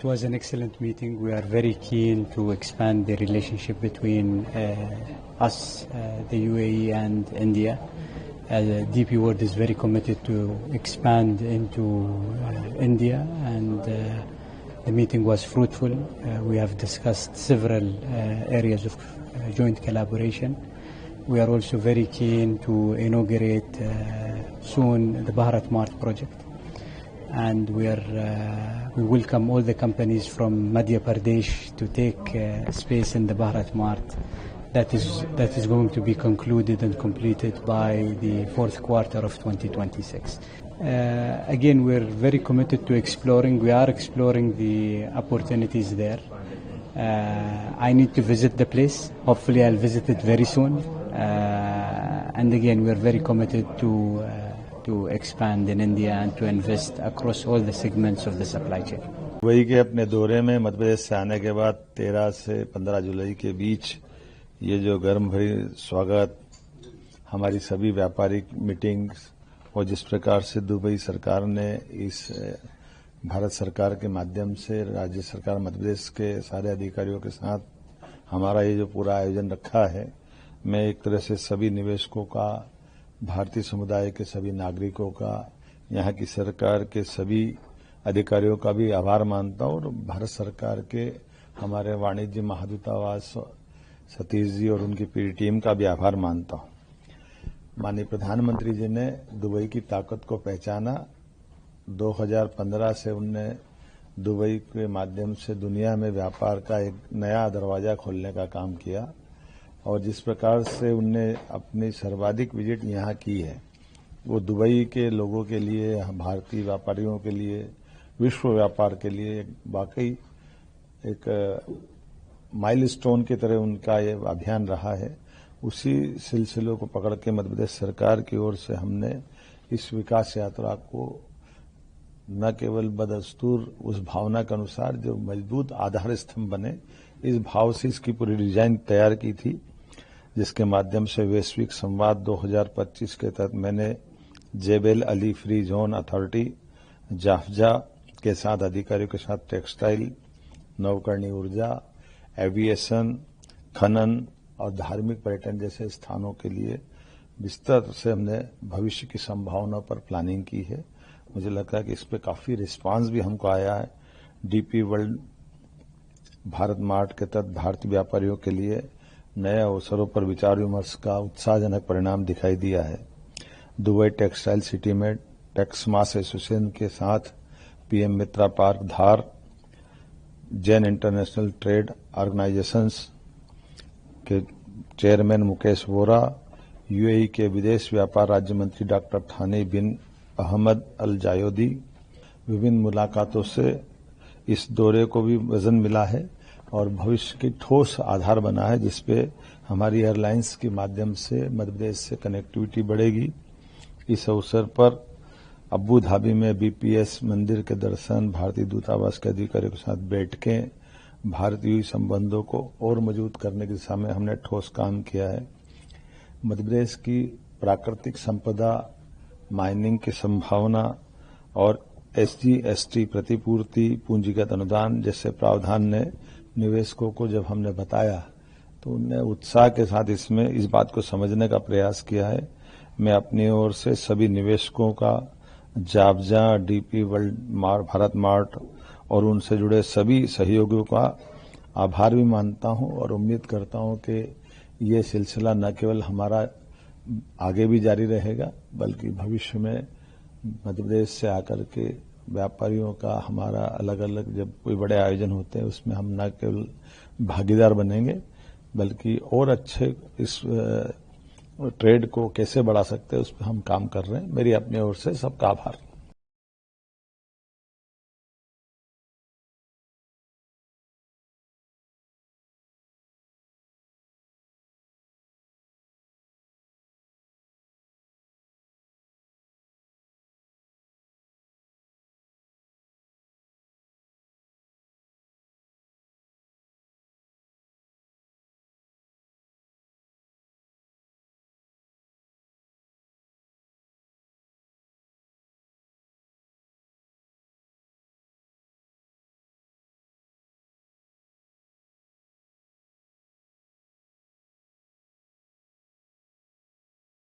was an excellent meeting. We are very keen to expand the relationship between us, the UAE and India. DP World is very committed to expand into India, and the meeting was fruitful. We have discussed several areas of joint collaboration. We are also very keen to inaugurate soon the Bharat Mart project, and we welcome all the companies from Madhya Pradesh to take space in the Bharat Mart. That is going to be concluded and completed by the fourth quarter of 2026. Again, we're very committed to exploring. We are exploring the opportunities there. I need to visit the place. Hopefully, I'll visit it very soon. And again, we're very committed to expand in India and to invest across all the segments of the supply chain. Dubai के अपने दौरे में मध्य प्रदेश से आने के बाद 13 से 15 जुलाई के बीच ये जो गर्म भरी स्वागत, हमारी सभी व्यापारिक मीटिंग्स और जिस प्रकार से दुबई सरकार ने इस भारत सरकार के माध्यम से राज्य सरकार मध्य प्रदेश के सारे अधिकारियों के साथ हमारा ये जो पूरा आयोजन रखा है, मैं एक तरह से सभी निवेशकों का, भारतीय समुदाय के सभी नागरिकों का, यहाँ की सरकार के सभी अधिकारियों का भी आभार मानता हूँ और भारत सरकार के हमारे वाणिज्य महादूतावास सतीश जी और उनकी पूरी टीम का भी आभार मानता हूँ। माननीय प्रधानमंत्री जी ने दुबई की ताकत को पहचाना। 2015 से उनने दुबई के माध्यम से दुनिया में व्यापार का एक नया दरवाजा खोलने का काम किया और जिस प्रकार से उनने अपनी सर्वाधिक विजिट यहाँ की है, वो दुबई के लोगों के लिए, भारतीय व्यापारियों के लिए, विश्व व्यापार के लिए वाकई एक माइलस्टोन की तरह उनका ये अभियान रहा है। उसी सिलसिलों को पकड़ के मध्य प्रदेश सरकार की ओर से हमने इस विकास यात्रा को न केवल बदस्तूर उस भावना के अनुसार जो मजबूत आधार स्तंभ बने, इस भाव से इसकी पूरी डिजाइन तैयार की थी, जिसके माध्यम से वैश्विक संवाद 2025 के तहत मैंने Jebel Ali free zone authority JAFZA के साथ अधिकारियों के साथ टेक्सटाइल, नवकरणीय ऊर्जा, एविएशन, खनन और धार्मिक पर्यटन जैसे स्थानों के लिए विस्तार से हमने भविष्य की संभावनाओं पर प्लानिंग की है। मुझे लगता है कि इस पे काफी रिस्पांस भी हमको आया है। डीपी वर्ल्ड भारत मार्ट के तहत भारतीय व्यापारियों के लिए नए अवसरों पर विचार विमर्श का उत्साहजनक परिणाम दिखाई दिया है। दुबई टेक्सटाइल सिटी में टेक्समास एसोसिएशन के साथ पीएम मित्रा पार्क धार, जैन इंटरनेशनल ट्रेड ऑर्गेनाइजेशंस के चेयरमैन मुकेश वोरा, यूएई के विदेश व्यापार राज्य मंत्री डॉक्टर थानी बिन अहमद अल जायोदी, विभिन्न मुलाकातों से इस दौरे को भी वजन मिला है और भविष्य की ठोस आधार बना है, जिसपे हमारी एयरलाइंस के माध्यम से मध्य प्रदेश से कनेक्टिविटी बढ़ेगी। इस अवसर पर अबू धाबी में बीपीएस मंदिर के दर्शन, भारतीय दूतावास के अधिकारियों के साथ बैठकें, भारतीय संबंधों को और मजबूत करने की दिशा में हमने ठोस काम किया है। मध्य प्रदेश की प्राकृतिक संपदा, माइनिंग की संभावना और एसजी/एसटी प्रतिपूर्ति, पूंजीगत अनुदान जैसे प्रावधान ने निवेशकों को जब हमने बताया तो उन्होंने उत्साह के साथ इसमें इस बात को समझने का प्रयास किया है। मैं अपनी ओर से सभी निवेशकों का, जाफजा, डीपी वर्ल्ड भारत मार्ट और उनसे जुड़े सभी सहयोगियों का आभार भी मानता हूं और उम्मीद करता हूं कि ये सिलसिला न केवल हमारा आगे भी जारी रहेगा, बल्कि भविष्य में मध्य प्रदेश से आकर के व्यापारियों का हमारा अलग अलग जब कोई बड़े आयोजन होते हैं उसमें हम न केवल भागीदार बनेंगे, बल्कि और अच्छे इस ट्रेड को कैसे बढ़ा सकते हैं उस पर हम काम कर रहे हैं। मेरी अपनी ओर से सबका आभार।